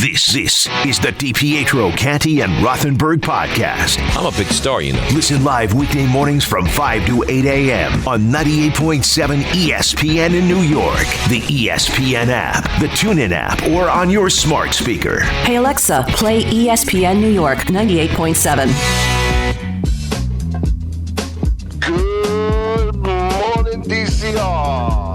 This is the DiPietro, Canty, and Rothenberg podcast. I'm a big star, you know. Listen live weekday mornings from 5 to 8 a.m. on 98.7 ESPN in New York, the ESPN app, the TuneIn app, or on your smart speaker. Hey, Alexa, play ESPN New York 98.7. Good morning, DCR.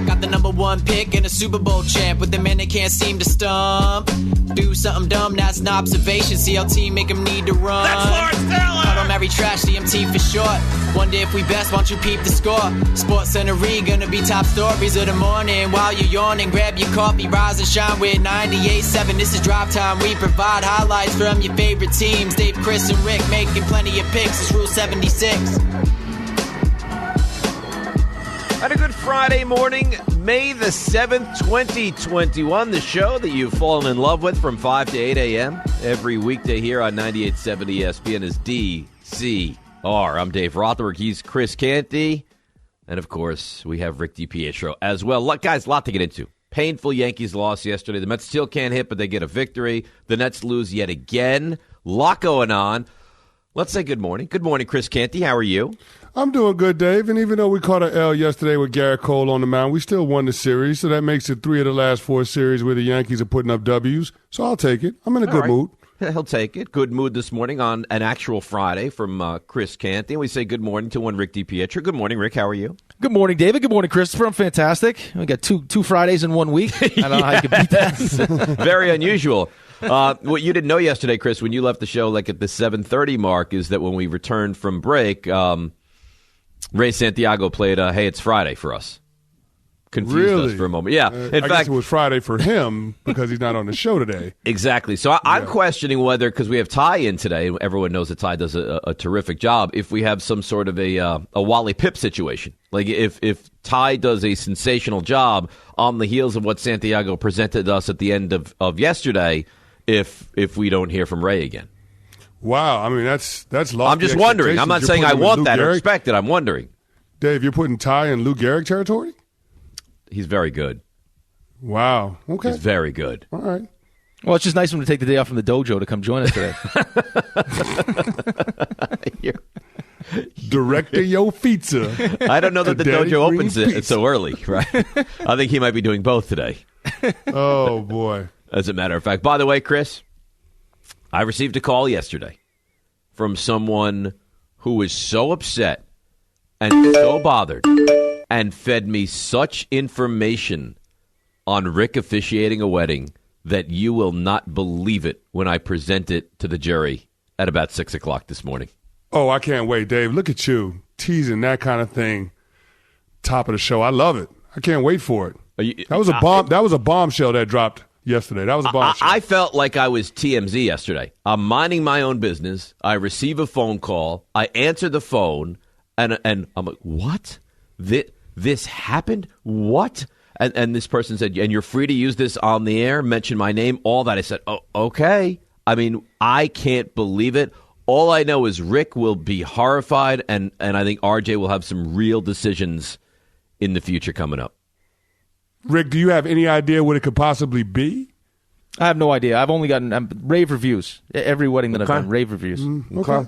Got the number one pick and a Super Bowl champ with the man they can't seem to stump. Do something dumb, that's an observation. CLT make him need to run. That's Lawrence Taylor. Call him every trash, CMT for short. Wonder if we best, won't you peep the score? Sports Center gonna be top stories of the morning. While you're yawning, grab your coffee, rise and shine with 98.7. This is Drive Time. We provide highlights from your favorite teams. Dave, Chris, and Rick making plenty of picks. It's Rule 76. And a good Friday morning, May the 7th, 2021, the show that you've fallen in love with from 5 to 8 a.m. every weekday here on 98.7 ESPN is DCR. I'm Dave Rothenberg. He's Chris Canty. And, of course, we have Rick DiPietro as well. Guys, a lot to get into. Painful Yankees loss yesterday. The Mets still can't hit, but they get a victory. The Nets lose yet again. Lot going on. Let's say good morning. Good morning, Chris Canty. How are you? I'm doing good, Dave. And even though we caught an L yesterday with Garrett Cole on the mound, we still won the series. So that makes it 3 of the last 4 series where the Yankees are putting up W's. So I'll take it. I'm in a good mood. He'll take it. Good mood this morning on an actual Friday from Chris Canty. And we say good morning to one Rick DiPietro. Good morning, Rick. How are you? Good morning, David. Good morning, Christopher. I'm fantastic. We got two Fridays in 1 week. I don't know how you can beat that. Very unusual. What you didn't know yesterday, Chris, when you left the show like at the 7:30 mark, is that when we returned from break, Ray Santiago played Hey, It's Friday for us. Confused us for a moment. Yeah. In fact, guess it was Friday for him because he's not on the show today. Exactly. So I'm questioning whether, because we have Ty in today, everyone knows that Ty does a terrific job, if we have some sort of a Wally Pipp situation. Like if Ty does a sensational job on the heels of what Santiago presented us at the end of yesterday, if we don't hear from Ray again. Wow. I mean, that's lofty. I'm just wondering. I'm not saying I want that or expect it. I'm wondering. Dave, you're putting Ty in Lou Gehrig territory? He's very good. Wow. Okay. He's very good. All right. Well, it's just nice of him to take the day off from the dojo to come join us today. Director Yo Pizza. I don't know that the dojo opens it so early, right? I think he might be doing both today. Oh, boy. As a matter of fact. By the way, Chris, I received a call yesterday from someone who was so upset and so bothered and fed me such information on Rick officiating a wedding that you will not believe it when I present it to the jury at about 6 o'clock this morning. Oh, I can't wait, Dave. Look at you teasing that kind of thing. Top of the show. I love it. I can't wait for it. That was a bomb. That was a bombshell that dropped yesterday. That was a bombshell. I felt like I was TMZ yesterday. I'm minding my own business. I receive a phone call. I answer the phone, and I'm like, what? This happened? What? And this person said, and you're free to use this on the air, mention my name, all that. I said, oh, okay. I mean, I can't believe it. All I know is Rick will be horrified, and I think RJ will have some real decisions in the future coming up. Rick, do you have any idea what it could possibly be? I have no idea. I've only gotten rave reviews. Every wedding that I've done, rave reviews. Okay.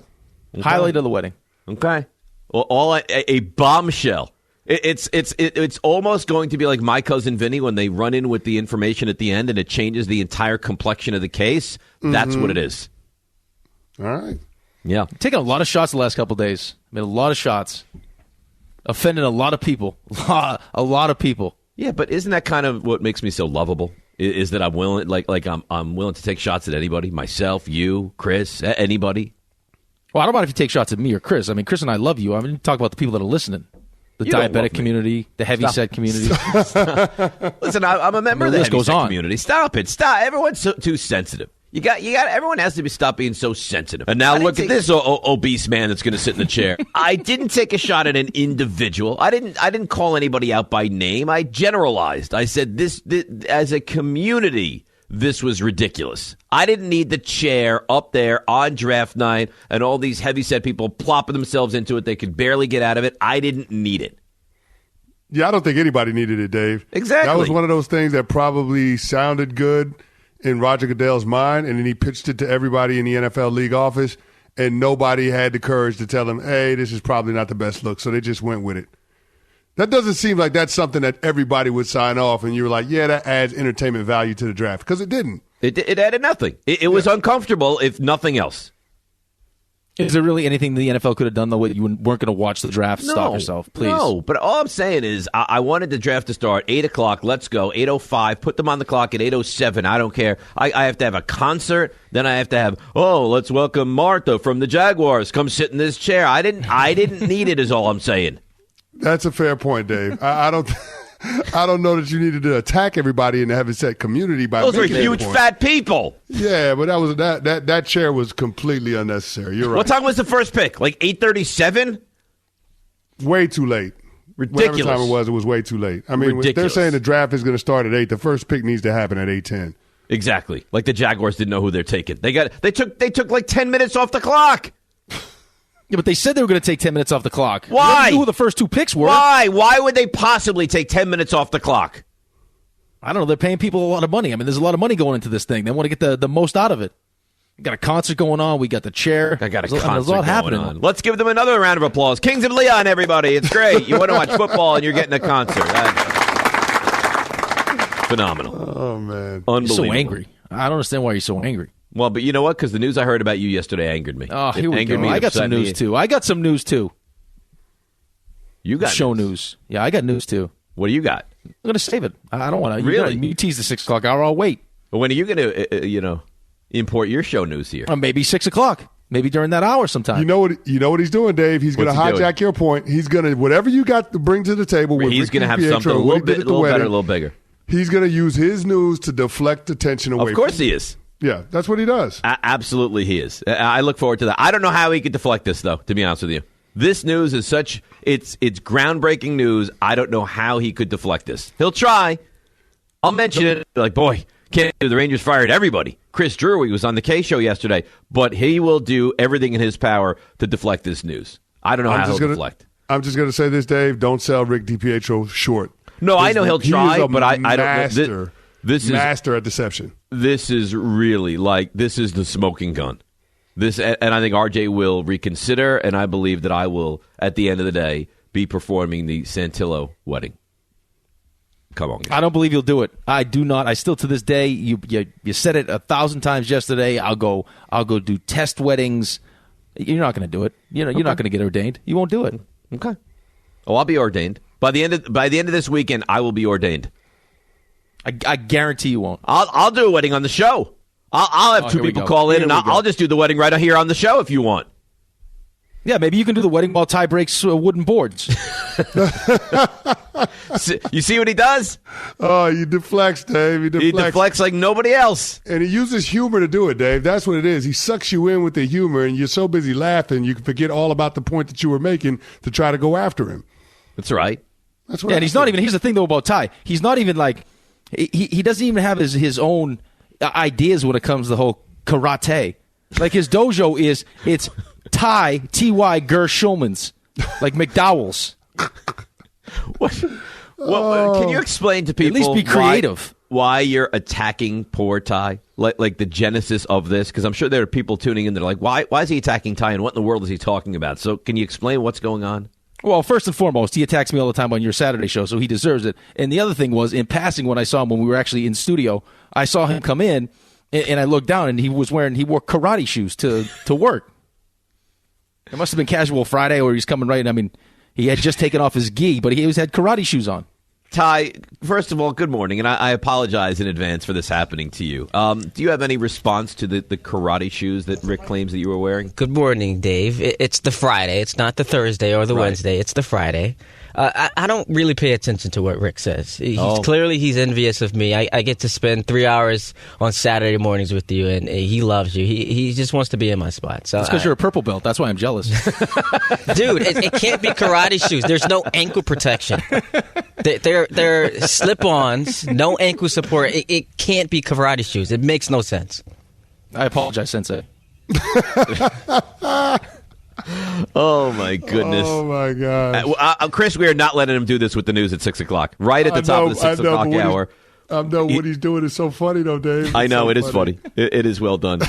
Highlight of the wedding. Okay. Well, a bombshell. It's almost going to be like My Cousin Vinny when they run in with the information at the end and it changes the entire complexion of the case. That's what it is. All right. Yeah. Taking a lot of shots the last couple of days. Made a lot of shots. Offended a lot of people. A lot of people. Yeah, but isn't that kind of what makes me so lovable? Is that I'm willing, I'm willing to take shots at anybody, myself, you, Chris, anybody. Well, I don't mind if you take shots at me or Chris. I mean, Chris and I love you. I mean, talk about the people that are listening. The diabetic community, the heavyset community. Listen, I'm a member of the heavyset community. Stop it. Stop. Everyone's too sensitive. You got. Everyone has to stop being so sensitive. And now look at this obese man that's going to sit in the chair. I didn't take a shot at an individual. I didn't call anybody out by name. I generalized. I said this as a community. This was ridiculous. I didn't need the chair up there on draft night and all these heavyset people plopping themselves into it. They could barely get out of it. I didn't need it. Yeah, I don't think anybody needed it, Dave. Exactly. That was one of those things that probably sounded good in Roger Goodell's mind, and then he pitched it to everybody in the NFL league office, and nobody had the courage to tell him, hey, this is probably not the best look, so they just went with it. That doesn't seem like that's something that everybody would sign off, and you were like, yeah, that adds entertainment value to the draft, because it didn't. It added nothing. It was uncomfortable, if nothing else. Is there really anything the NFL could have done, though, you weren't going to watch the draft? Stop yourself, please. No, but all I'm saying is I wanted the draft to start 8 o'clock. Let's go. 8:05. Put them on the clock at 8:07. I don't care. I have to have a concert. Then I have to have, let's welcome Martha from the Jaguars. Come sit in this chair. I didn't need it is all I'm saying. That's a fair point, Dave. I don't know that you needed to attack everybody in the heavyset community by those are making huge fat people. Yeah, but that chair was completely unnecessary. You're right. What time was the first pick? Like 8:37? Way too late. Ridiculous. Whatever time it was way too late. I mean, if they're saying the draft is going to start at 8, the first pick needs to happen at 8:10. Exactly. Like the Jaguars didn't know who they're taking. They took like 10 minutes off the clock. Yeah, but they said they were going to take 10 minutes off the clock. Why? They knew who the first 2 picks were. Why? Why would they possibly take 10 minutes off the clock? I don't know. They're paying people a lot of money. I mean, there's a lot of money going into this thing. They want to get the most out of it. We got a concert going on. We got the chair. There's a lot happening. On. Let's give them another round of applause. Kings of Leon, everybody. It's great. You want to watch football and you're getting a concert. Phenomenal. Oh, man. Unbelievable. You're so angry. I don't understand why you're so angry. Well, but you know what? Because the news I heard about you yesterday angered me. Oh, here we go. I got some news, too. You got show news. Yeah, I got news, too. What do you got? I'm going to save it. I don't want to. Really? You tease the 6 o'clock hour. I'll wait. Well, when are you going to, import your show news here? Maybe 6 o'clock. Maybe during that hour sometime. You know what he's doing, Dave? He's going to hijack your point. He's going to, whatever you got to bring to the table. He's going to have something a little better, a little bigger. He's going to use his news to deflect attention away. Of course he is. Yeah, that's what he does. Absolutely he is. I look forward to that. I don't know how he could deflect this, though, to be honest with you. This news is it's groundbreaking news. I don't know how he could deflect this. He'll try. I'll mention it. Like, boy, can't do the Rangers fired everybody. Chris Drury was on the K Show yesterday, but he will do everything in his power to deflect this news. I don't know how he'll deflect. I'm just going to say this, Dave. Don't sell Rick DiPietro short. No, I know he'll try, but I don't know. This is master at deception. This is really this is the smoking gun. And I think RJ will reconsider, and I believe that I will, at the end of the day, be performing the Santillo wedding. Come on, guys. I don't believe you'll do it. I do not. I still, to this day, you said it 1,000 times yesterday. I'll go do test weddings. You're not going to do it. You're not going to get ordained. You won't do it. Okay. Oh, I'll be ordained by the end of this weekend. I will be ordained. I guarantee you won't. I'll do a wedding on the show. I'll have 2 people call in, and I'll just do the wedding right here on the show if you want. Yeah, maybe you can do the wedding while Ty breaks wooden boards. You see what he does? Oh, he deflects, Dave. He deflects like nobody else. And he uses humor to do it, Dave. That's what it is. He sucks you in with the humor, and you're so busy laughing, you can forget all about the point that you were making to try to go after him. That's right. That's what. And he's not even. Here's the thing, though, about Ty. He's not even like. He doesn't even have his own ideas when it comes to the whole karate. Like his dojo it's Ty T.Y. Gershulman's, like McDowell's. What? Can you explain to people? At least be creative. Why you're attacking poor Ty? Like the genesis of this? Because I'm sure there are people tuning in that are like, why is he attacking Ty, and what in the world is he talking about? So can you explain what's going on? Well, first and foremost, he attacks me all the time on your Saturday show, so he deserves it. And the other thing was, in passing, when I saw him when we were actually in studio, I saw him come in, and I looked down, and he wore karate shoes to work. It must have been casual Friday, or he's coming right in. I mean, he had just taken off his gi, but he always had karate shoes on. Ty, first of all, good morning, and I apologize in advance for this happening to you. Do you have any response to the karate shoes that Rick claims that you were wearing? Good morning, Dave. It's the Friday. It's not the Thursday or the Wednesday. It's the Friday. I don't really pay attention to what Rick says. Clearly, he's envious of me. I get to spend 3 hours on Saturday mornings with you, and he loves you. He just wants to be in my spot. So it's because you're a purple belt. That's why I'm jealous. Dude, it can't be karate shoes. There's no ankle protection. They're slip-ons, no ankle support. It can't be karate shoes. It makes no sense. I apologize, Sensei. Oh, my goodness. Oh, my gosh. Chris, we are not letting him do this with the news at 6 o'clock. Right at the top of the 6 o'clock hour. I know what he's doing is so funny, though, Dave. I know, so it is funny. It is well done.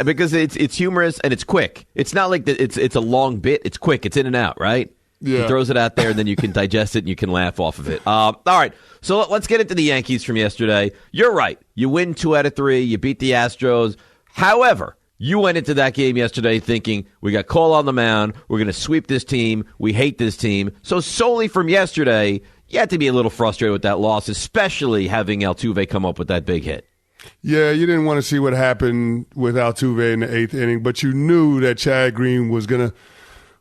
Because it's humorous and it's quick. It's not like it's a long bit. It's quick. It's in and out, right? Yeah. He throws it out there, and then you can digest it and you can laugh off of it. All right, so let's get into the Yankees from yesterday. You're right. You win 2 out of 3. You beat the Astros. However, you went into that game yesterday thinking, we got Cole on the mound. We're going to sweep this team. We hate this team. So solely from yesterday, you had to be a little frustrated with that loss, especially having Altuve come up with that big hit. Yeah, you didn't want to see what happened with Altuve in the 8th inning, but you knew that Chad Green was gonna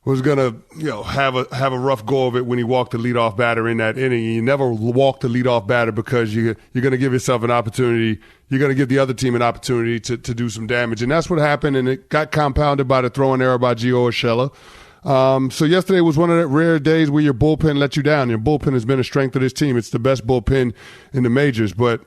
have a rough go of it when he walked the leadoff batter in that inning. You never walk the leadoff batter because you're going to give yourself an opportunity. You're going to give the other team an opportunity to do some damage, and that's what happened. And it got compounded by the throwing error by Gio Urshela. So yesterday was one of the rare days where your bullpen let you down. Your bullpen has been a strength of this team. It's the best bullpen in the majors. But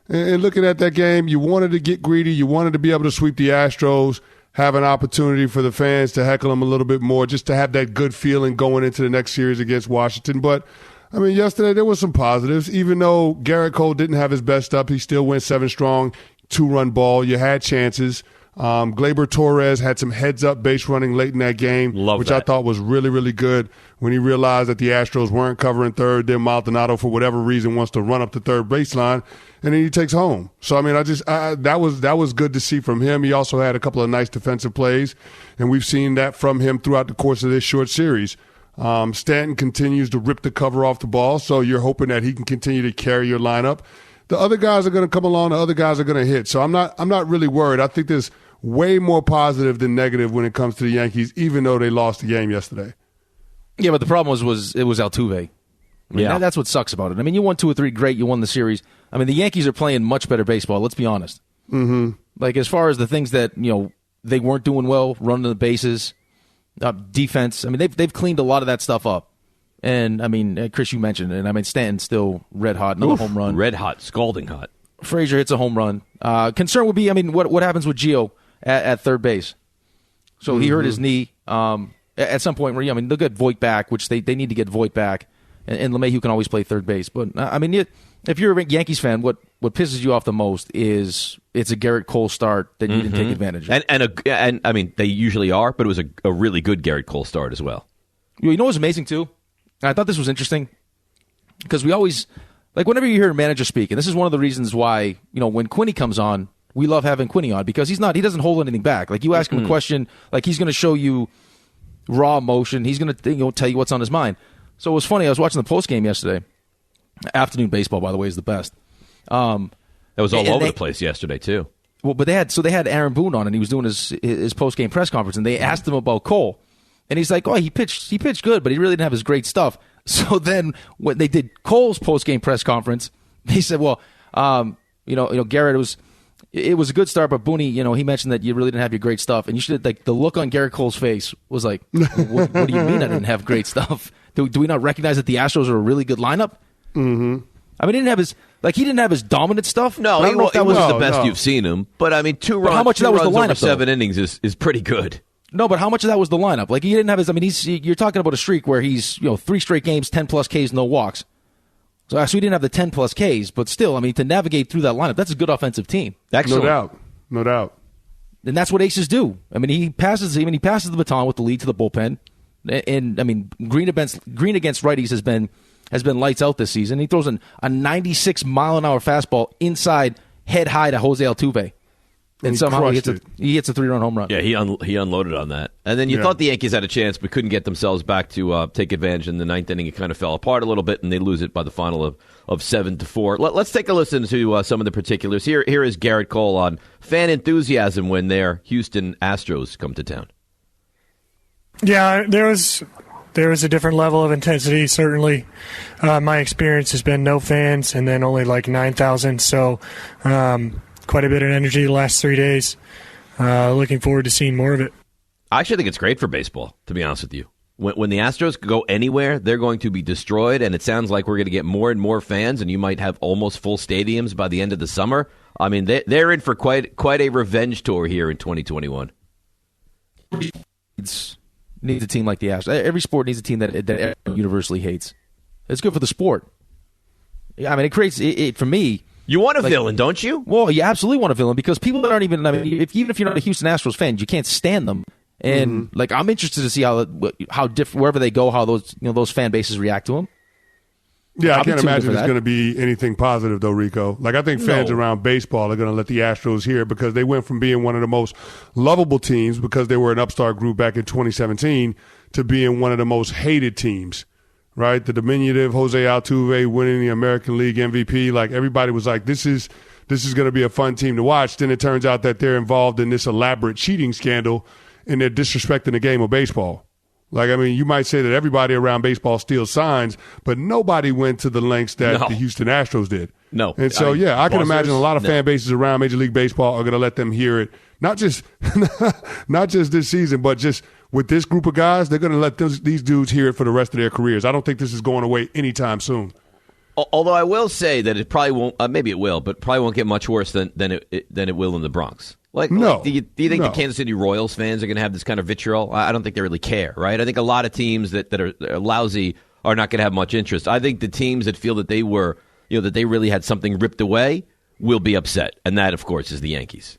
in looking at that game, you wanted to get greedy. You wanted to be able to sweep the Astros, have an opportunity for the fans to heckle them a little bit more, just to have that good feeling going into the next series against Washington. But, I mean, yesterday there was some positives. Even though Garrett Cole didn't have his best up, he still went 7 strong, 2-run ball. You had chances. Gleyber Torres had some heads-up base running late in that game, which I thought was really, really good when he realized that the Astros weren't covering third. Then Maldonado, for whatever reason, wants to run up the third baseline, and then he takes home. So, I mean, that was good to see from him. He also had a couple of nice defensive plays, and we've seen that from him throughout the course of this short series. Stanton continues to rip the cover off the ball, so you're hoping that he can continue to carry your lineup. The other guys are going to come along. The other guys are going to hit. So I'm not really worried. I think there's way more positive than negative when it comes to the Yankees, even though they lost the game yesterday. Yeah, but the problem was it was Altuve. I mean, that's what sucks about it. I mean, you won 2 or 3, great. You won the series. I mean, the Yankees are playing much better baseball. Let's be honest. Mm-hmm. Like, as far as the things that they weren't doing well, running the bases, defense. I mean, they've cleaned a lot of that stuff up. And I mean, Chris, you mentioned it. And I mean, Stanton's still red hot, another home run, red hot, scalding hot. Frazier hits a home run. Concern would be, I mean, what happens with Gio at third base? So he hurt his knee at some point. Where they'll get Voit back, which they need to get Voit back, and LeMahieu can always play third base. But I mean, if you're a Yankees fan, what pisses you off the most is it's a Garrett Cole start that you didn't take advantage of. And I mean, they usually are, but it was a really good Garrett Cole start as well. You know what's amazing too? I thought this was interesting because we always, like, whenever you hear a manager speak, and this is one of the reasons why, when Quinny comes on, we love having Quinny on, because he doesn't hold anything back. Like, you ask him a question, like, he's going to show you raw emotion. He's going to tell you what's on his mind. So it was funny. I was watching the post game yesterday. Afternoon baseball, by the way, is the best. That was all over the place yesterday too. Well, but they had Aaron Boone on, and he was doing his post game press conference, and they asked him about Cole. And he's like, he pitched good, but he really didn't have his great stuff. So then when they did Cole's post-game press conference, he said, Garrett, it was a good start, but Booney, he mentioned that you really didn't have your great stuff. And you should, like, the look on Garrett Cole's face was like, what do you mean I didn't have great stuff? Do we not recognize that the Astros are a really good lineup? Mm-hmm. I mean, he didn't have his dominant stuff. No, he wasn't the best you've seen him. But I mean, 2 runs, how much of that was the lineup, over 7 innings is pretty good. No, but how much of that was the lineup? Like, he didn't have his. I mean, you're talking about a streak where he's 3 straight games, 10+ Ks, no walks. So he didn't have the 10+ Ks, but still, I mean, to navigate through that lineup, that's a good offensive team. Excellent. No doubt. And that's what aces do. I mean, he passes the baton with the lead to the bullpen. And I mean, Green against righties has been lights out this season. He throws a 96-mile-an-hour fastball inside, head high to Jose Altuve. And somehow he hits a 3-run home run. Yeah, he unloaded on that. And then you thought the Yankees had a chance, but couldn't get themselves back to take advantage in the 9th inning. It kind of fell apart a little bit, and they lose it by the final of 7-4. Let's take a listen to some of the particulars. Here is Garrett Cole on fan enthusiasm when their Houston Astros come to town. Yeah, there was a different level of intensity, certainly. My experience has been no fans and then only like 9,000, so quite a bit of energy the last 3 days. Looking forward to seeing more of it. I actually think it's great for baseball, to be honest with you. When the Astros go anywhere, they're going to be destroyed, and it sounds like we're going to get more and more fans, and you might have almost full stadiums by the end of the summer. I mean, they're in for quite a revenge tour here in 2021. needs a team like the Astros. Every sport needs a team that everyone universally hates. It's good for the sport. I mean, it creates it for me. You want a villain, don't you? Well, you absolutely want a villain because people that aren't even. I mean, even if you're not a Houston Astros fan, you can't stand them. And like, I'm interested to see how different wherever they go, how those fan bases react to them. Yeah, I can't imagine it's going to be anything positive, though, Rico. Like, I think fans around baseball are going to let the Astros hear it because they went from being one of the most lovable teams because they were an upstart group back in 2017 to being one of the most hated teams, right? The diminutive Jose Altuve winning the American League MVP. Like, everybody was like, this is going to be a fun team to watch. Then it turns out that they're involved in this elaborate cheating scandal and they're disrespecting the game of baseball. Like, I mean, you might say that everybody around baseball steals signs, but nobody went to the lengths that the Houston Astros did. No. And so, I can imagine a lot of fan bases around Major League Baseball are going to let them hear it, not just this season, but just with this group of guys, they're going to let these dudes hear it for the rest of their careers. I don't think this is going away anytime soon. Although I will say that it probably won't, maybe it will, but probably won't get much worse than it will in the Bronx. Do you think the Kansas City Royals fans are going to have this kind of vitriol? I don't think they really care, right? I think a lot of teams that are lousy are not going to have much interest. I think the teams that feel that they were, that they really had something ripped away will be upset. And that, of course, is the Yankees.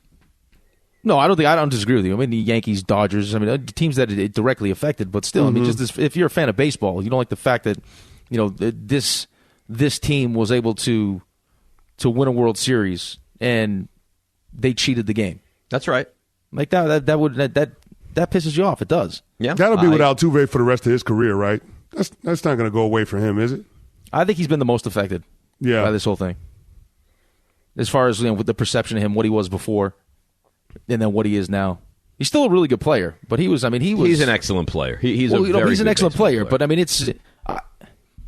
No, I don't disagree with you. I mean, the Yankees, Dodgers, I mean, teams that it directly affected, but still, I mean, if you're a fan of baseball, you don't like the fact that, this team was able to win a World Series and they cheated the game. That's right. Like that pisses you off. It does. Yeah, that'll be with Altuve for the rest of his career, right? That's not going to go away for him, is it? I think he's been the most affected by this whole thing. As far as with the perception of him, what he was before, and then what he is now. He's still a really good player, but he's an excellent player. He's an excellent player, but I mean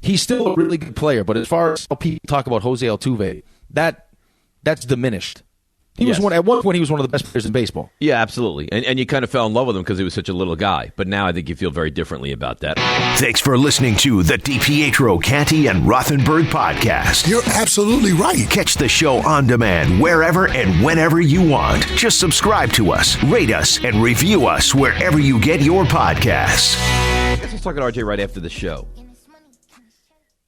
he's still a really good player. But as far as how people talk about Jose Altuve, that's diminished. At one point, he was one of the best players in baseball. Yeah, absolutely. And you kind of fell in love with him because he was such a little guy. But now I think you feel very differently about that. Thanks for listening to the DiPietro, Canty, and Rothenberg podcast. You're absolutely right. Catch the show on demand wherever and whenever you want. Just subscribe to us, rate us, and review us wherever you get your podcasts. I guess I was talking to RJ right after the show.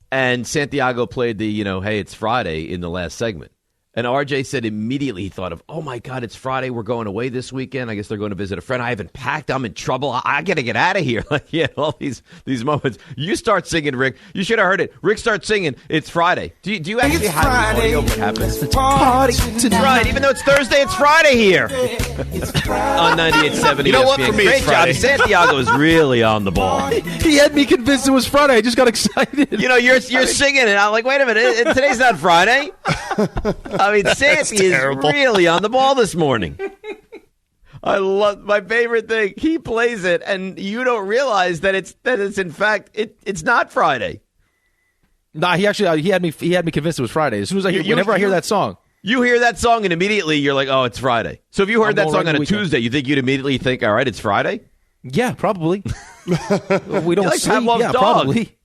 And Santiago played the, hey, it's Friday in the last segment. And RJ said immediately he thought of, oh, my God, it's Friday. We're going away this weekend. I guess they're going to visit a friend. I haven't packed. I'm in trouble. I got to get out of here. Like, all these moments. You start singing, Rick. You should have heard it. Rick starts singing, it's Friday. Do you actually have an audio of what happens? Party tonight. Right. Even though it's Thursday, it's Friday here. On 98.7 You know what? For me, Great it's Friday. job. Santiago is really on the ball. He had me convinced it was Friday. I just got excited. You're singing, and I'm like, wait a minute. Today's not Friday. I mean, Santi is really on the ball this morning. I love my favorite thing. He plays it, and you don't realize that it's in fact it's not Friday. Nah, he had me convinced it was Friday. As soon as I hear that song, you hear that song, and immediately you're like, oh, it's Friday. So if you heard that song on a Tuesday, you think you'd immediately think, all right, it's Friday? Yeah, probably. We don't like sleep. Pavlov's Yeah, dog. probably.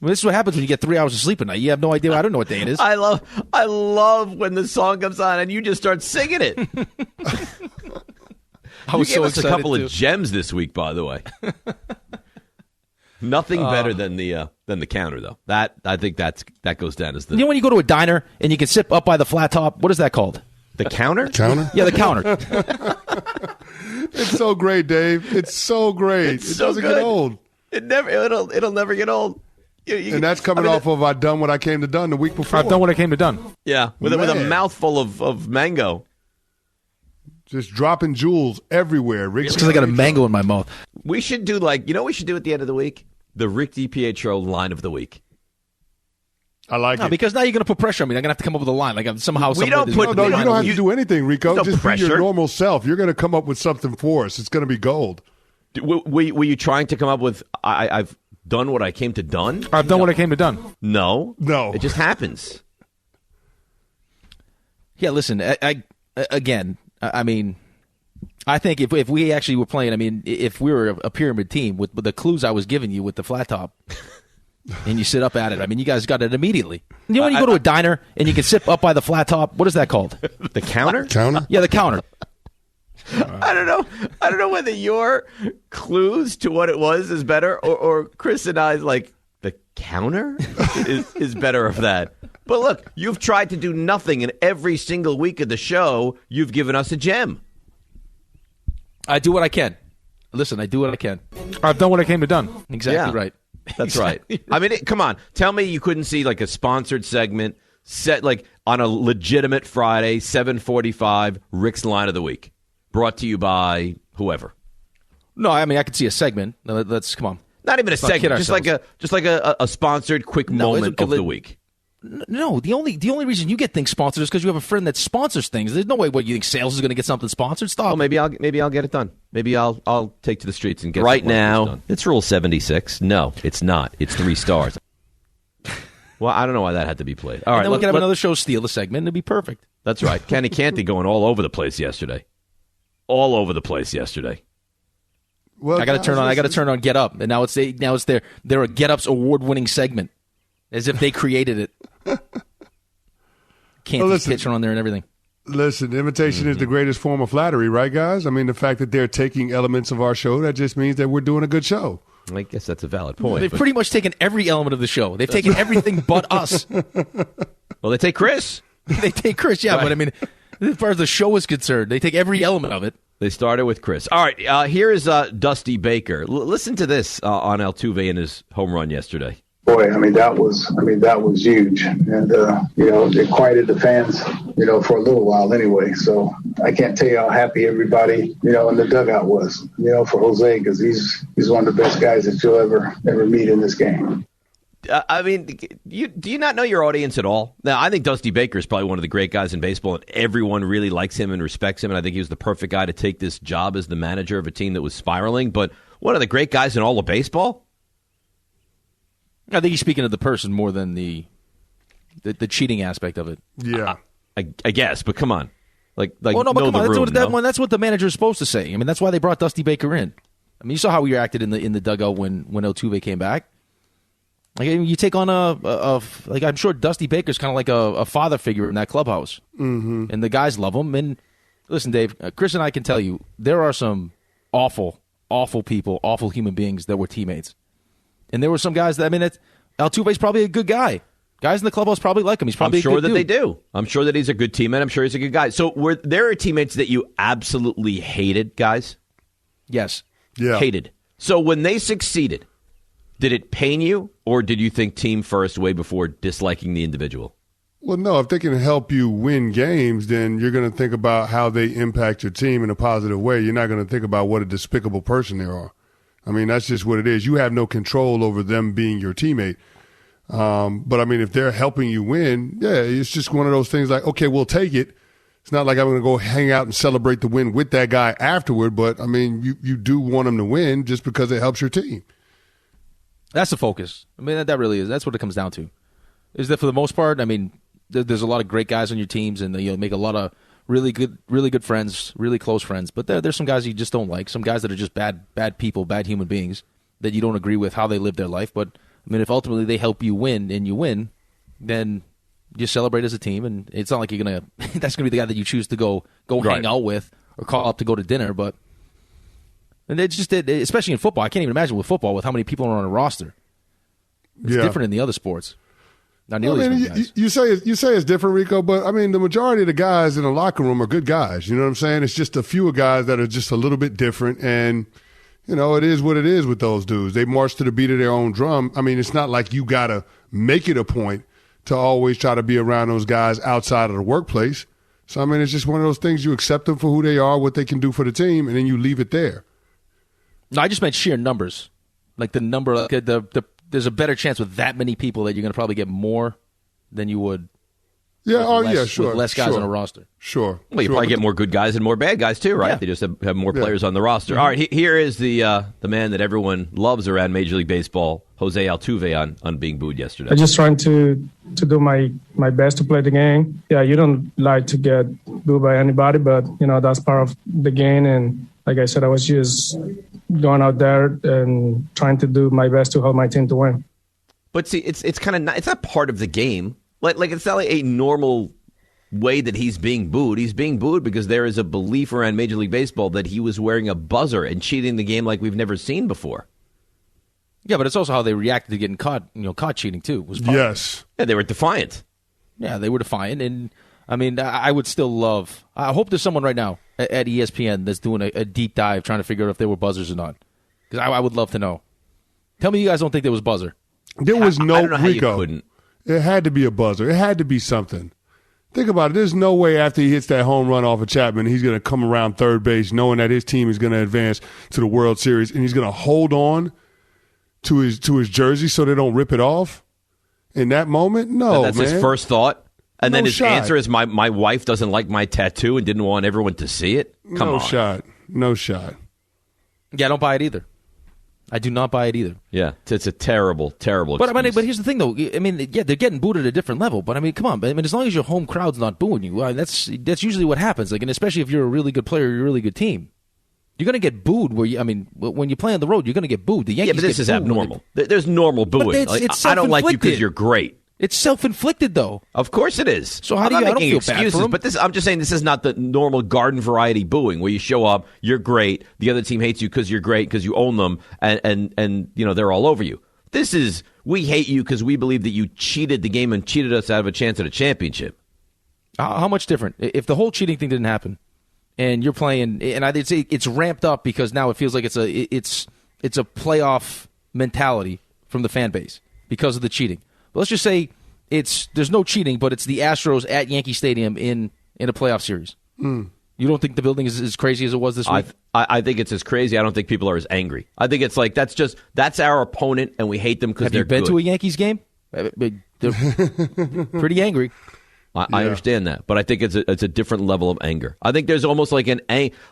Well, this is what happens when you get 3 hours of sleep at night. You have no idea. I don't know what day it is. I love when the song comes on and you just start singing it. I was you so gave us a excited couple too. of gems this week, by the way. Nothing better than the counter, though. That I think that goes down as the. You know when you go to a diner and you can sit up by the flat top? What is that called? The counter? Counter? Yeah, the counter. It's so great, Dave. It's so great. It's it so doesn't good. get old. It'll never get old. And that's coming off of I've done what I came to done the week before. I've done what I came to done. Yeah, with a mouthful of mango. Just dropping jewels everywhere. Rick, Because I got a mango in my mouth. We should do what we should do at the end of the week? The Rick DiPietro line of the week. I like it. Because now you're going to put pressure on me. I'm going to have to come up with a line. Like somehow. We don't put. No, you don't have to do anything, Rico. No Just pressure. be your normal self. You're going to come up with something for us. It's going to be gold. Were you trying to come up with? I've done what I came to done. I've done what I came to done. No. It just happens. Yeah, listen. I mean, I think if we actually were playing, I mean, if we were a pyramid team with the clues I was giving you with the flat top, and you sit up at it, I mean, you guys got it immediately. You know when you go to a diner and you can sit up by the flat top? What is that called? The counter? Counter? Yeah, the counter. I don't know whether your clues to what it was is better, or Chris and I's like the counter is better of that. But look, you've tried to do nothing, and every single week of the show, you've given us a gem. I do what I can. Listen, I do what I can. I've done what I came to done. Exactly right. That's right. I mean, come on. Tell me you couldn't see like a sponsored segment set like on a legitimate Friday, 7:45, Rick's Line of the Week, brought to you by whoever. No, I mean I could see a segment. Let's come on. Not even a segment, just like a sponsored quick moment of the week. No, the only reason you get things sponsored is because you have a friend that sponsors things. There's no way you think sales is going to get something sponsored. Stop. Well, maybe I'll get it done. Maybe I'll take to the streets and get right now. Done. It's Rule 76. No, it's not. It's 3 stars. Well, I don't know why that had to be played. All right, then we can have another show steal the segment. It'd be perfect. That's right. Kenny Canty going all over the place yesterday. All over the place yesterday. Well, I got to turn on Get Up, and now it's they're a Get Up's award-winning segment, as if they created it. Can't pitching on there and everything. Listen, imitation is the greatest form of flattery, right, guys? I mean, the fact that they're taking elements of our show, that just means that we're doing a good show. I guess that's a valid point. They've pretty much taken every element of the show. They've taken everything but us. Well, they take Chris. They take Chris, yeah, right. But I mean, as far as the show is concerned, they take every element of it. They started with Chris. All right, here is Dusty Baker. Listen to this on Altuve in his home run yesterday. Boy, that was huge, and it quieted the fans, for a little while anyway. So I can't tell you how happy everybody, in the dugout was, for Jose, because he's one of the best guys that you'll ever meet in this game. I mean, do you not know your audience at all? Now, I think Dusty Baker is probably one of the great guys in baseball, and everyone really likes him and respects him, and I think he was the perfect guy to take this job as the manager of a team that was spiraling. But one of the great guys in all of baseball? I think he's speaking of the person more than the cheating aspect of it. Yeah, I guess. But come on, come on. That's what the manager is supposed to say. I mean, that's why they brought Dusty Baker in. I mean, you saw how he reacted in the dugout when Altuve came back. Like, you take on I'm sure Dusty Baker's kind of like a father figure in that clubhouse, and the guys love him. And listen, Dave, Chris and I can tell you there are some awful, awful people, awful human beings that were teammates. And there were some guys that, Altuve's probably a good guy. Guys in the clubhouse probably like him. He's probably I'm sure that they do. I'm sure that he's a good teammate. I'm sure he's a good guy. So were there teammates that you absolutely hated, guys? Yes. Yeah. Hated. So when they succeeded, did it pain you, or did you think team first way before disliking the individual? Well, no. If they can help you win games, then you're going to think about how they impact your team in a positive way. You're not going to think about what a despicable person they are. I mean, that's just what it is. You have no control over them being your teammate. But, if they're helping you win, yeah, it's just one of those things like, okay, we'll take it. It's not like I'm going to go hang out and celebrate the win with that guy afterward. But, you do want him to win just because it helps your team. That's the focus. That really is. That's what it comes down to. Is that for the most part, there's a lot of great guys on your teams, and you make a lot of really good friends, really close friends. But there's some guys you just don't like. Some guys that are just bad people, bad human beings that you don't agree with how they live their life. But if ultimately they help you win and you win, then you celebrate as a team. And it's not like you're that's gonna be the guy that you choose to go right. hang out with or call up to go to dinner. But it's just especially in football. I can't even imagine with football with how many people are on a roster. It's different in the other sports. Not nearly as many guys. You say it's different, Rico, but the majority of the guys in the locker room are good guys. You know what I'm saying? It's just a few guys that are just a little bit different, and it is what it is with those dudes. They march to the beat of their own drum. It's not like you gotta make it a point to always try to be around those guys outside of the workplace. So it's just one of those things. You accept them for who they are, what they can do for the team, and then you leave it there. No, I just meant sheer numbers, like the number. There's a better chance with that many people that you're going to probably get more than you would. Yeah, sure. With less guys on a roster. Sure. Well, you probably get more good guys and more bad guys too, right? Yeah. They just have more players on the roster. Mm-hmm. All right, here is the man that everyone loves around Major League Baseball, Jose Altuve, on being booed yesterday. I'm just trying to do my best to play the game. Yeah, you don't like to get booed by anybody, but that's part of the game. And like I said, I was just going out there and trying to do my best to help my team to win. But see, it's kind of not, it's not part of the game. Like it's not like a normal way that he's being booed. He's being booed because there is a belief around Major League Baseball that he was wearing a buzzer and cheating the game like we've never seen before. Yeah, but it's also how they reacted to getting caught cheating too. Was part Yes. Yeah, they were defiant. Yeah, they were defiant, and I mean, I would still love. I hope there's someone right now at ESPN that's doing a deep dive trying to figure out if there were buzzers or not. Because I would love to know. Tell me you guys don't think there was buzzer. There was no I don't know how Rico. you couldn't. It had to be a buzzer. It had to be something. Think about it. There's no way after he hits that home run off of Chapman, he's going to come around third base knowing that his team is going to advance to the World Series, and he's going to hold on to his jersey so they don't rip it off in that moment. No, that's man. his first thought. And then his shot. answer is, my wife doesn't like my tattoo and didn't want everyone to see it? Come on. No shot. Yeah, I don't buy it either. I do not buy it either. Yeah, it's a terrible, terrible But excuse. but here's the thing, though. I mean, yeah, they're getting booed at a different level. But I mean, come on. I mean, as long as your home crowd's not booing you, that's usually what happens. Like, and especially if you're a really good player, you're a really good team, you're going to get booed. When you play on the road, you're going to get booed. The Yankees but this get is booed abnormal. There's normal booing. It's I don't like you self-inflicted. because you're great. It's self-inflicted, though. Of course it is. So how I'm do you? not I don't making feel bad excuses, for him. but I'm just saying this is not the normal garden variety booing where you show up, you're great, the other team hates you because you're great because you own them, and they're all over you. This is we hate you because we believe that you cheated the game and cheated us out of a chance at a championship. How much different? If the whole cheating thing didn't happen, and you're playing, and I'd say it's ramped up because now it feels like it's a playoff mentality from the fan base because of the cheating. But let's just say there's no cheating, but it's the Astros at Yankee Stadium in a playoff series. You don't think the building is as crazy as it was this week? I think it's as crazy. I don't think people are as angry. I think it's like that's our opponent, and we hate them because they're good. Have you been to a Yankees game? They're pretty angry. I understand that, but I think it's a different level of anger. I think there's almost like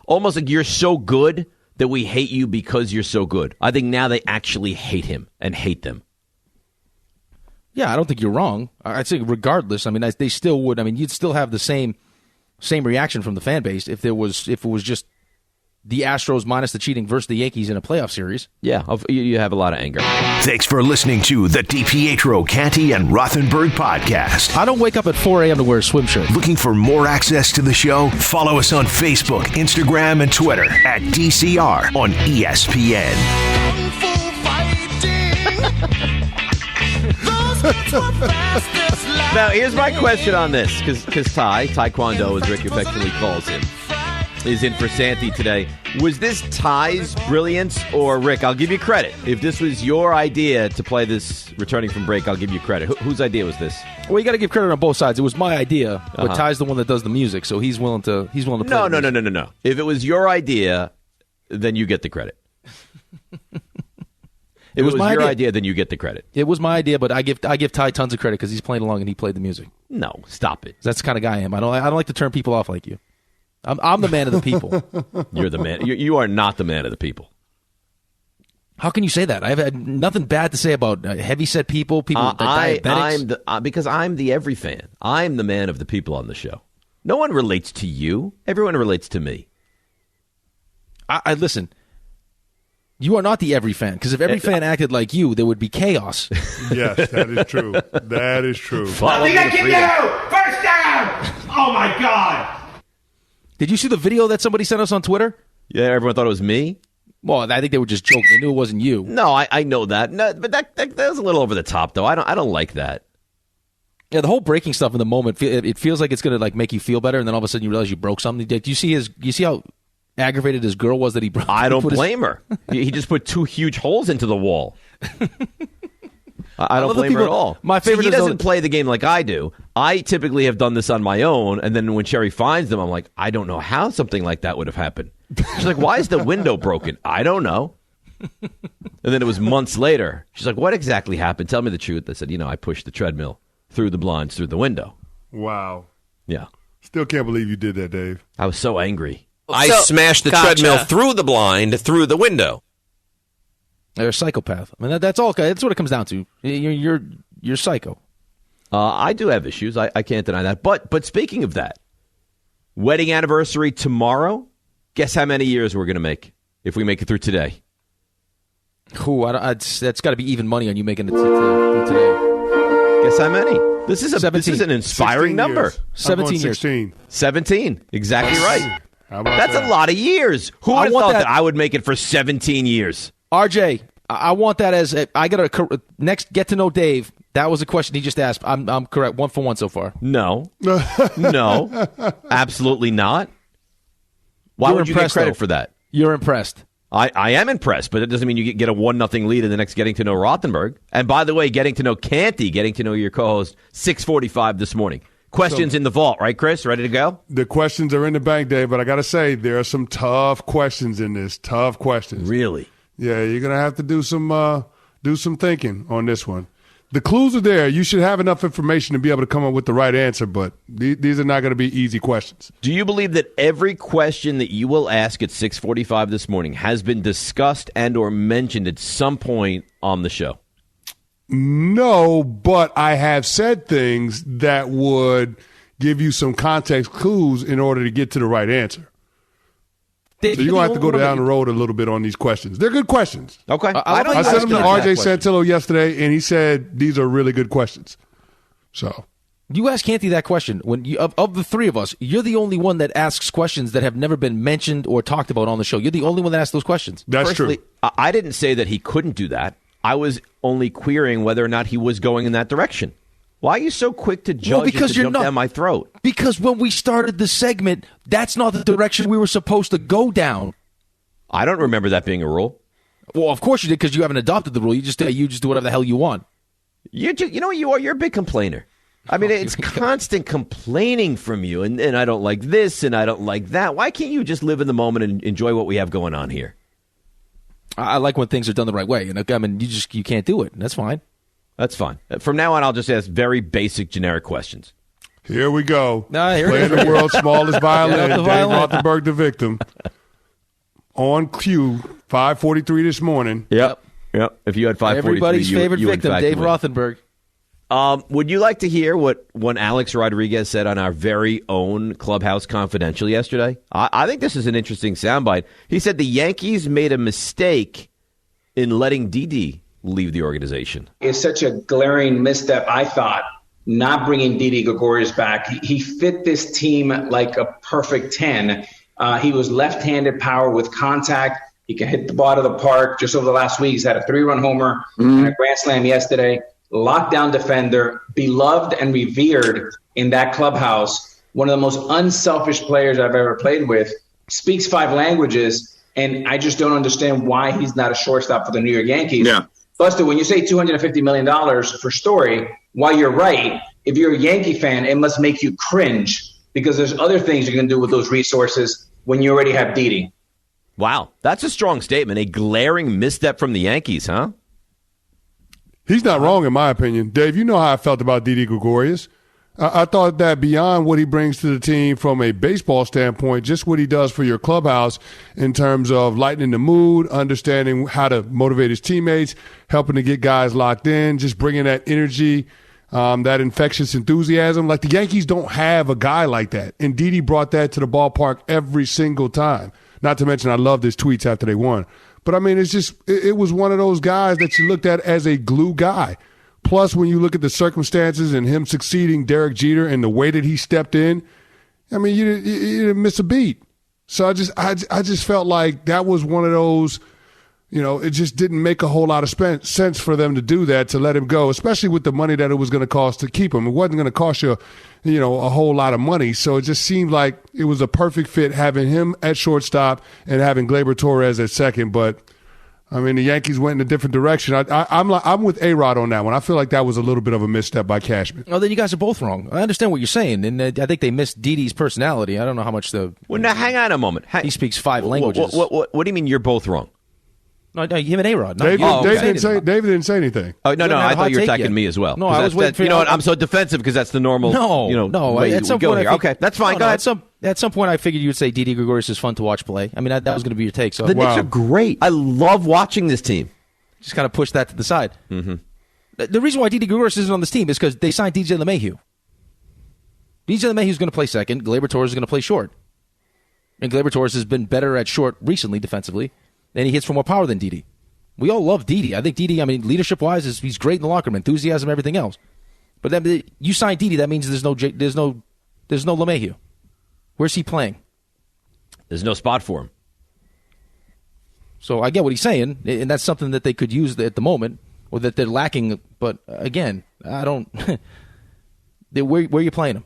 almost like you're so good that we hate you because you're so good. I think now they actually hate him and hate them. Yeah, I don't think you're wrong. I'd say regardless, I mean, they still would. I mean, you'd still have the same reaction from the fan base if it was just the Astros minus the cheating versus the Yankees in a playoff series. Yeah, you have a lot of anger. Thanks for listening to the DiPietro, Canty, and Rothenberg podcast. I don't wake up at 4 a.m. to wear a swim shirt. Looking for more access to the show? Follow us on Facebook, Instagram, and Twitter at DCR on ESPN. Now, here's my question on this, because Taekwondo, as Rick affectionately calls him, is in for Santi today. Was this Ty's brilliance, or Rick, I'll give you credit. If this was your idea to play this returning from break, I'll give you credit. Whose idea was this? Well, you got to give credit on both sides. It was my idea, but Ty's the one that does the music, so he's willing to play. No. If it was your idea, then you get the credit. If it was your idea, then you get the credit. It was my idea, but I give Ty tons of credit because he's playing along and he played the music. No, stop it. That's the kind of guy I am. I don't like to turn people off like you. I'm the man of the people. You're the man. You are not the man of the people. How can you say that? I've had nothing bad to say about heavyset people. Diabetics. Because I'm the every fan. I'm the man of the people on the show. No one relates to you. Everyone relates to me. I listen. You are not the every fan, because if every fan acted like you, there would be chaos. Yes, that is true. That is true. I think I can do! First down! Oh, my God! Did you see the video that somebody sent us on Twitter? Yeah, everyone thought it was me. Well, I think they were just joking. They knew it wasn't you. No, I know that. No, but that was a little over the top, though. I don't like that. Yeah, the whole breaking stuff in the moment, it feels like it's going to like make you feel better, and then all of a sudden you realize you broke something. Do you see how aggravated his girl was that he broke? I don't blame her. He just put two huge holes into the wall. I don't blame her at all. My favorite. He doesn't play the game like I do. I typically have done this on my own, and then when Sherry finds them, I'm like, I don't know how something like that would have happened. She's like, why is the window broken? I don't know. And then it was months later. She's like, what exactly happened? Tell me the truth. I said, I pushed the treadmill through the blinds, through the window. Wow. Yeah. Still can't believe you did that, Dave. I was so angry. I smashed the treadmill through the blind, through the window. You're a psychopath. I mean, that's all. That's what it comes down to. You're psycho. I do have issues. I can't deny that. But speaking of that, wedding anniversary tomorrow. Guess how many years we're going to make if we make it through today? That's got to be even money on you making it through today. Guess how many? This is an inspiring number. 17 years. 17. Exactly right. That's a lot of years. Who would have thought that I would make it for 17 years? RJ, I want that as I got to next get to know Dave. That was a question he just asked. I'm correct. 1 for 1 so far. No. No. Absolutely not. Why would you get credit for that? You're impressed. I am impressed, but it doesn't mean you get a 1-0 lead in the next Getting to Know Rothenberg. And by the way, Getting to Know Canty, getting to know your co-host, 6:45 this morning. Questions in the vault, right, Chris? Ready to go? The questions are in the bank, Dave, but I got to say, there are some tough questions in this. Tough questions. Really? Yeah, you're going to have to do some thinking on this one. The clues are there. You should have enough information to be able to come up with the right answer, but these are not going to be easy questions. Do you believe that every question that you will ask at 6:45 this morning has been discussed and or mentioned at some point on the show? No, but I have said things that would give you some context clues in order to get to the right answer. So you're going to have to go down the road a little bit on these questions. They're good questions. Okay. I sent them to RJ Santillo yesterday, and he said these are really good questions. So you asked Canty that question. When you, of the three of us, you're the only one that asks questions that have never been mentioned or talked about on the show. You're the only one that asks those questions. That's true. I didn't say that he couldn't do that. I was only querying whether or not he was going in that direction. Why are you so quick to judge and to jump down my throat? Because when we started the segment, that's not the direction we were supposed to go down. I don't remember that being a rule. Well, of course you did, because you haven't adopted the rule. You just do whatever the hell you want. You know what you are? You're a big complainer. I mean, it's constant complaining from you, and I don't like this, and I don't like that. Why can't you just live in the moment and enjoy what we have going on here? I like when things are done the right way. I mean, you can't do it. That's fine. That's fine. From now on, I'll just ask very basic, generic questions. Here we go. Playing the world's smallest violin. Dave Rothenberg, the victim. On cue, 5:43 this morning. Yep. If you had 5:43, everybody's favorite victim, Dave Rothenberg. Would you like to hear what one Alex Rodriguez said on our very own Clubhouse Confidential yesterday? I think this is an interesting soundbite. He said the Yankees made a mistake in letting Didi leave the organization. It's such a glaring misstep, I thought, not bringing Didi Gregorius back. He fit this team like a perfect 10. He was left-handed power with contact. He can hit the ball of the park. Just over the last week, he's had a 3-run homer and a grand slam yesterday. Lockdown defender, beloved and revered in that clubhouse. One of the most unselfish players I've ever played with. Speaks 5 languages, and I just don't understand why he's not a shortstop for the New York Yankees. Yeah. Buster, when you say $250 million for Story, while you're right, if you're a Yankee fan, it must make you cringe because there's other things you can do with those resources when you already have Didi. Wow, that's a strong statement. A glaring misstep from the Yankees, huh? He's not wrong, in my opinion. Dave, you know how I felt about Didi Gregorius. I thought that beyond what he brings to the team from a baseball standpoint, just what he does for your clubhouse in terms of lightening the mood, understanding how to motivate his teammates, helping to get guys locked in, just bringing that energy, that infectious enthusiasm. Like the Yankees don't have a guy like that. And Didi brought that to the ballpark every single time. Not to mention I loved his tweets after they won. But, I mean, it was one of those guys that you looked at as a glue guy. Plus, when you look at the circumstances and him succeeding Derek Jeter and the way that he stepped in, I mean, you didn't miss a beat. So I just felt like that was one of those, it just didn't make a whole lot of sense for them to do that, to let him go, especially with the money that it was going to cost to keep him. It wasn't going to cost you, a whole lot of money. So it just seemed like it was a perfect fit having him at shortstop and having Gleyber Torres at second. But I mean, the Yankees went in a different direction. I'm with A-Rod on that one. I feel like that was a little bit of a misstep by Cashman. Oh, then you guys are both wrong. I understand what you're saying, and I think they missed Didi's personality. I don't know how much Well, now, hang on a moment. He speaks 5 languages. What do you mean you're both wrong? No, him and A-Rod. David didn't say anything. Oh, no, I thought you were attacking me as well. No, I was waiting for you. You know what? I'm so defensive because that's the normal. Way at some we go point here. Okay, that's fine. Go ahead. At some point, I figured you would say Didi Gregorius is fun to watch play. I mean, that was going to be your take. So the Knicks are great. I love watching this team. Just kind of push that to the side. Mm-hmm. The reason why Didi Gregorius isn't on this team is because they signed DJ LeMahieu. DJ LeMahieu is going to play second. Gleyber Torres is going to play short. And Gleyber Torres has been better at short recently defensively, and he hits for more power than Didi. We all love Didi. I think Didi, leadership-wise, he's great in the locker room, enthusiasm, everything else. But then you signed Didi. That means there's no LeMahieu. Where's he playing? There's no spot for him. So I get what he's saying, and that's something that they could use at the moment, or that they're lacking. But again, I don't. Where are you playing him?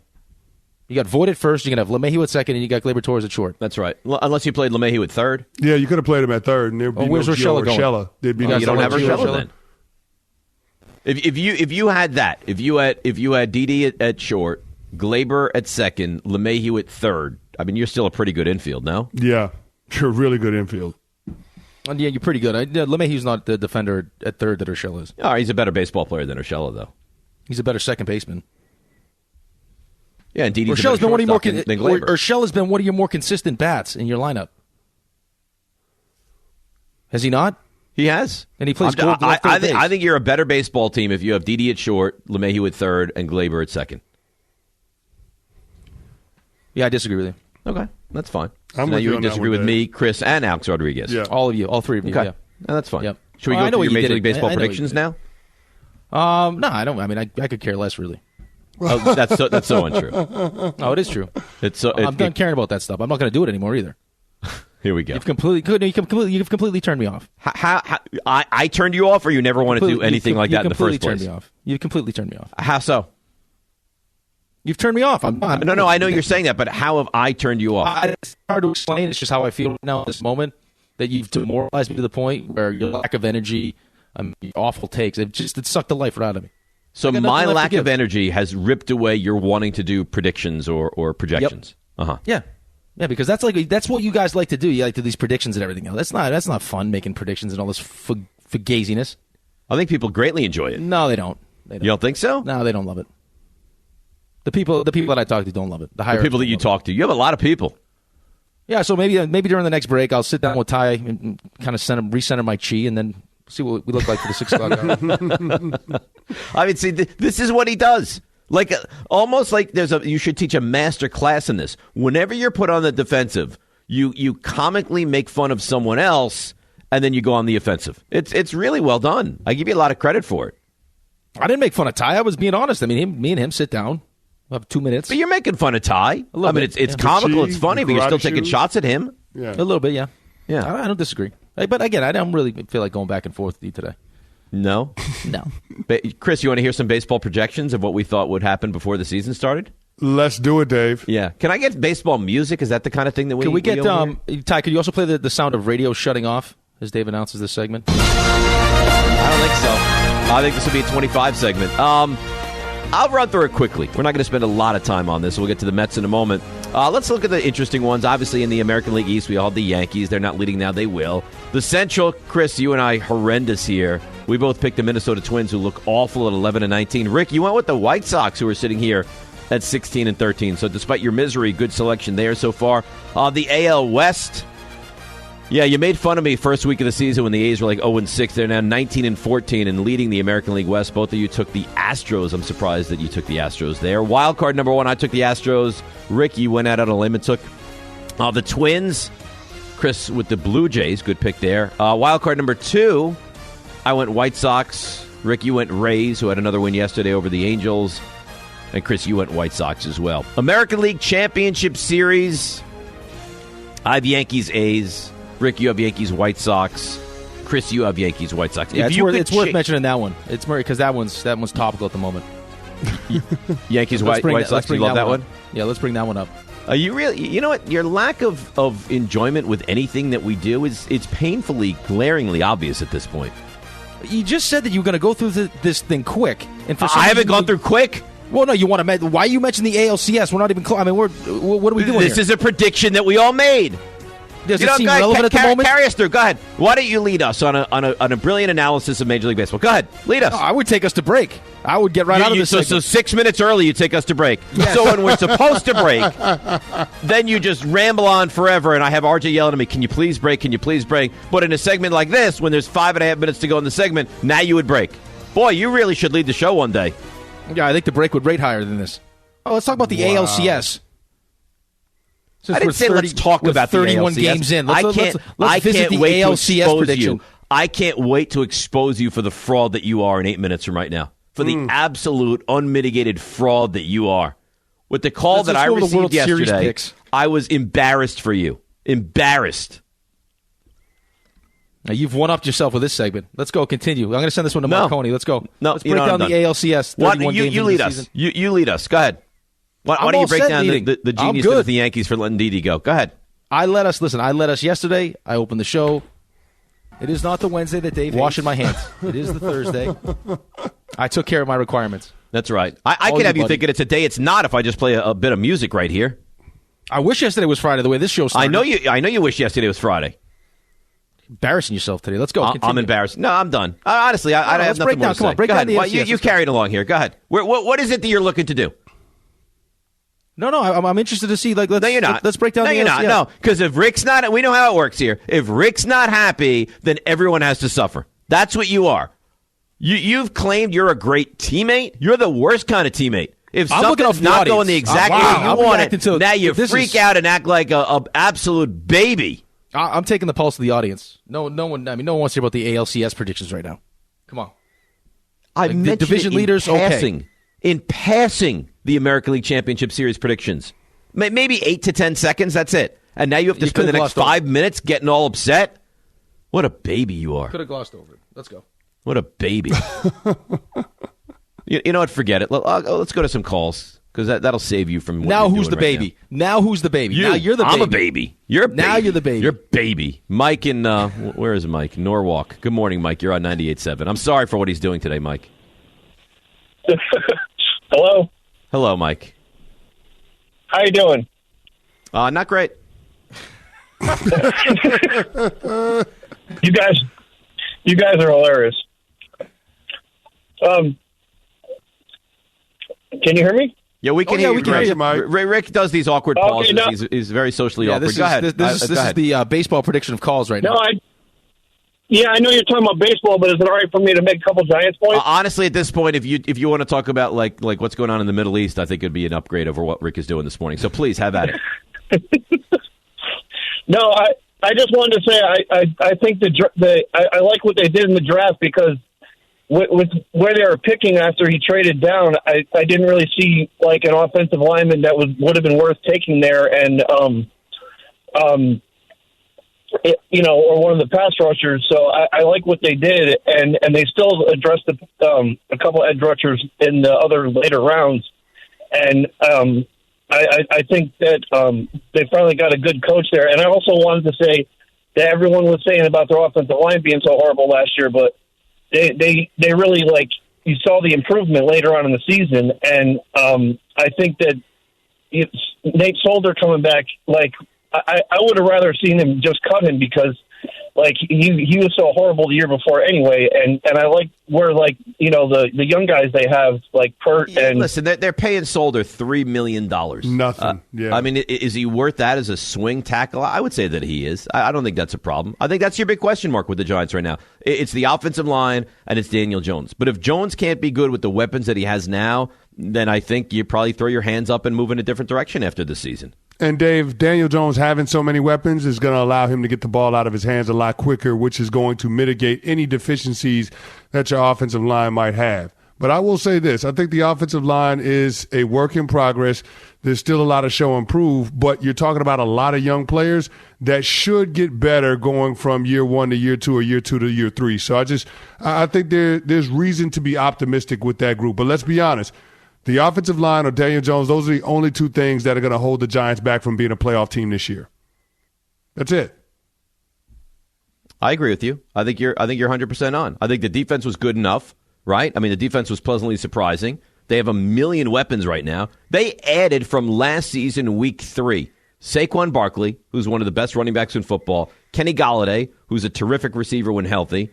You got Voit at first, you're going to have LeMahieu at second, and you got Gleyber Torres at short. That's right. Unless you played LeMahieu at third. Yeah, you could have played him at third, and there'd be where's no Urshela going? Urshela. There'd be no you don't have Urshela then. Urshela. If you had that, if you had Didi at short, Gleyber at second, LeMahieu at third, I mean, you're still a pretty good infield, no? Yeah, you're a really good infield. And yeah, you're pretty good. LeMahieu's not the defender at third that Urshela is. Oh, he's a better baseball player than Urshela, though. He's a better second baseman. Yeah, and Didi's Urshela's been one of your Urshela's been one of your more consistent bats in your lineup. Has he not? He has, and he plays. I think you're a better baseball team if you have Didi at short, LeMahieu at third, and Gleyber at second. Yeah, I disagree with you. Okay, that's fine. I'm now with you you on disagree that with one, me, Chris, and Alex Rodriguez. Yeah, all of you, all three of you. Okay, yeah. No, that's fine. Yep. Should we go through your Major League Baseball predictions now? No, I don't. I mean, I could care less, really. Oh, that's so untrue. No, it is true. I'm done caring about that stuff. I'm not going to do it anymore either. Here we go. You've completely turned me off. How I turned you off, or you never want to do anything like that in the first place? Turned me off. You completely turned me off. How so? You've turned me off. No, I know you're saying that, but how have I turned you off? It's hard to explain. It's just how I feel right now at this moment, that you've demoralized me to the point where your lack of energy, your awful takes, it sucked the life right out of me. So my lack of energy has ripped away your wanting to do predictions or projections. Yep. Uh-huh. Yeah, because that's what you guys like to do. You like to do these predictions and everything else. That's not fun, making predictions and all this fugaziness. I think people greatly enjoy it. No, they don't. You don't think so? No, they don't love it. The people that I talk to don't love it. The people that you talk to. You have a lot of people. Yeah, so maybe during the next break, I'll sit down with Ty and kind of recenter my chi, and then see what we look like for the 6 o'clock hour. I mean, see, this is what he does. Like almost like you should teach a master class in this. Whenever you're put on the defensive, you comically make fun of someone else, and then you go on the offensive. It's really well done. I give you a lot of credit for it. I didn't make fun of Ty. I was being honest. I mean, me and him sit down. We'll have 2 minutes. But you're making fun of Ty. I mean, it's comical. It's funny, but you're still taking shots at him. Yeah. A little bit, yeah. Yeah. I don't disagree. But again, I don't really feel like going back and forth with you today. No? No. But Chris, you want to hear some baseball projections of what we thought would happen before the season started? Let's do it, Dave. Yeah. Can I get baseball music? Is that the kind of thing that we Can we get, Ty, could you also play the sound of radio shutting off as Dave announces this segment? I don't think so. I think this will be a 25 segment. I'll run through it quickly. We're not going to spend a lot of time on this. We'll get to the Mets in a moment. Let's look at the interesting ones. Obviously, in the American League East, we all have the Yankees. They're not leading now. They will. The Central, Chris, you and I, horrendous here. We both picked the Minnesota Twins, who look awful at 11-19. Rick, you went with the White Sox, who are sitting here at 16-13. So despite your misery, good selection there so far. The AL West, yeah, you made fun of me first week of the season when the A's were like 0-6. They're now 19-14 and leading the American League West. Both of you took the Astros. I'm surprised that you took the Astros there. Wild card number 1, I took the Astros. Rick, you went out on a limb and took the Twins. Chris with the Blue Jays. Good pick there. Wild card number 2, I went White Sox. Rick, you went Rays, who had another win yesterday over the Angels. And Chris, you went White Sox as well. American League Championship Series, I have Yankees, A's. Rick, you have Yankees, White Sox. Chris, you have Yankees, White Sox. Yeah, it's worth mentioning that one. It's because that one's topical at the moment. Yankees, White Sox. You love that one? Yeah, let's bring that one up. You really? You know what? Your lack of enjoyment with anything that we do it's painfully, glaringly obvious at this point. You just said that you were going to go through this thing quick, and for I haven't gone through quick. Well, no, you want to. Why you mention the ALCS? We're not even close. I mean, what are we doing This is a prediction that we all made. Does it seem relevant at the moment? Carry us through. Go ahead. Why don't you lead us on a brilliant analysis of Major League Baseball? Go ahead. Lead us. No, I would take us to break. I would get right out of this. So 6 minutes early, you take us to break. Yes. So when we're supposed to break, then you just ramble on forever, and I have RJ yelling at me, can you please break? Can you please break? But in a segment like this, when there's 5.5 minutes to go in the segment, now you would break. Boy, you really should lead the show one day. Yeah, I think the break would rate higher than this. Oh, let's talk about the ALCS. I didn't say let's talk about 31 the ALCS. games in. I can't wait to expose prediction. you. I can't wait to expose you for the fraud that you are in 8 minutes from right now. for the absolute unmitigated fraud that you are. With the call Let's that I go to the received World Series yesterday, picks. I was embarrassed for you. Embarrassed. Now, you've one-upped yourself with this segment. Let's go. Continue. I'm going to send this one to Marconi. Let's go. No, let's break down the ALCS 31 games you into lead the us. season. You lead us. Go ahead. Why don't you break down the genius of the Yankees for letting Didi go? Go ahead. I led us yesterday. I opened the show. It is not the Wednesday that Dave washing my hands. It is the Thursday. I took care of my requirements. That's right. I could have you thinking it's a day it's not if I just play a bit of music right here. I wish yesterday was Friday the way this show started. I know you wish yesterday was Friday. Embarrassing yourself today. Let's go. I'm embarrassed. No, I'm done. Honestly, I have nothing more to say. Come on, break Go down ahead. the ALCS. You carried along here. Go ahead. What is it that you're looking to do? No, I'm interested to see. No, you're not. Let's break down the ALCS. No, you're not. No, because if Rick's not, we know how it works here. If Rick's not happy, then everyone has to suffer. That's what you are. You've claimed you're a great teammate. You're the worst kind of teammate. If something's not going the exact way you want it, now you freak out and act like a absolute baby. I'm taking the pulse of the audience. No one wants to hear about the ALCS predictions right now. Come on. I mentioned the division leaders. Okay. In passing, the American League Championship Series predictions, maybe 8 to 10 seconds. That's it. And now you have to spend the next 5 minutes getting all upset. What a baby you are. Could have glossed over it. Let's go. What a baby. You know what? Forget it. Let's go to some calls. Because that'll save you from what now. You're Who's the doing baby? Now who's the baby? Now you're the baby. I'm a baby. You're a baby. Now you're the baby. You're baby. Mike in where is Mike? Norwalk. Good morning, Mike. You're on 98.7. I'm sorry for what he's doing today, Mike. Hello. Hello, Mike. How you doing? Not great. You guys are hilarious. Can you hear me? Yeah, we can hear you. Mike. Rick does these awkward pauses. No. He's very socially awkward. Go ahead. This is the baseball prediction of calls right now. I know you're talking about baseball, but is it all right for me to make a couple Giants points? Honestly, at this point, if you want to talk about like what's going on in the Middle East, I think it'd be an upgrade over what Rick is doing this morning. So please have at it. No, I just wanted to say I think I like what they did in the draft because with where they were picking after he traded down, I didn't really see like an offensive lineman that would have been worth taking there, and or one of the pass rushers. So I like what they did, and they still addressed a couple edge rushers in the other later rounds, and I think that they finally got a good coach there. And I also wanted to say that everyone was saying about their offensive line being so horrible last year, but they really, like, you saw the improvement later on in the season. And I think that it's Nate Solder coming back. Like, I would have rather seen him just cut him because, like, he was so horrible the year before anyway. And I like where, like, the young guys they have, like Pert and... Listen, they're paying Solder $3 million. Nothing. Yeah. I mean, is he worth that as a swing tackle? I would say that he is. I don't think that's a problem. I think that's your big question mark with the Giants right now. It's the offensive line and it's Daniel Jones. But if Jones can't be good with the weapons that he has now, then I think you probably throw your hands up and move in a different direction after this season. And, Dave, Daniel Jones having so many weapons is going to allow him to get the ball out of his hands a lot quicker, which is going to mitigate any deficiencies that your offensive line might have. But I will say this. I think the offensive line is a work in progress. There's still a lot of show and prove, but you're talking about a lot of young players that should get better going from year 1 to year 2 or year 2 to year 3. So I think there's reason to be optimistic with that group. But let's be honest. The offensive line or Daniel Jones, those are the only two things that are going to hold the Giants back from being a playoff team this year. That's it. I agree with you. I think you're 100% on. I think the defense was good enough, right? I mean, the defense was pleasantly surprising. They have a million weapons right now. They added from last season, week 3, Saquon Barkley, who's one of the best running backs in football, Kenny Golladay, who's a terrific receiver when healthy,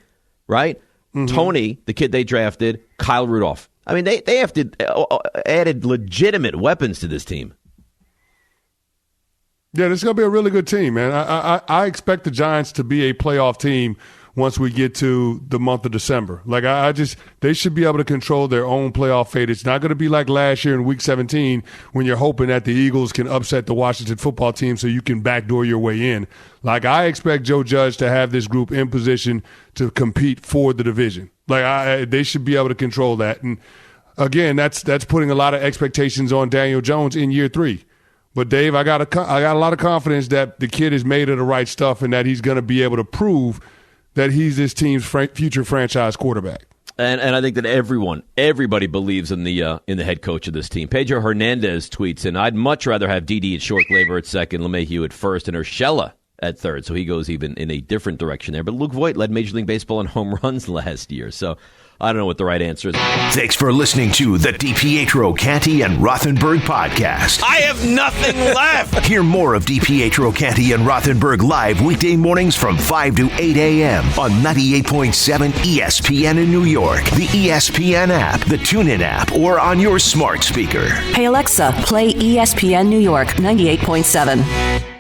right? Mm-hmm. Tony, the kid they drafted, Kyle Rudolph. I mean, they have added legitimate weapons to this team. Yeah, this is going to be a really good team, man. I expect the Giants to be a playoff team once we get to the month of December. Like, they should be able to control their own playoff fate. It's not going to be like last year in Week 17 when you're hoping that the Eagles can upset the Washington football team so you can backdoor your way in. Like, I expect Joe Judge to have this group in position to compete for the division. Like, they should be able to control that. And again, that's putting a lot of expectations on Daniel Jones in year 3. But Dave, I got a lot of confidence that the kid is made of the right stuff and that he's going to be able to prove that he's this team's future franchise quarterback. And I think that everybody believes in the head coach of this team. Pedro Hernandez tweets, and I'd much rather have Dede at short, Glaber at second, LeMahieu at first, and Urshela at third. So he goes even in a different direction there. But Luke Voigt led Major League Baseball in home runs last year. So I don't know what the right answer is. Thanks for listening to the DiPietro, Canty, and Rothenberg podcast. I have nothing left. Hear more of DiPietro, Canty, and Rothenberg live weekday mornings from 5 to 8 a.m. on 98.7 ESPN in New York, the ESPN app, the TuneIn app, or on your smart speaker. Hey Alexa, play ESPN New York 98.7.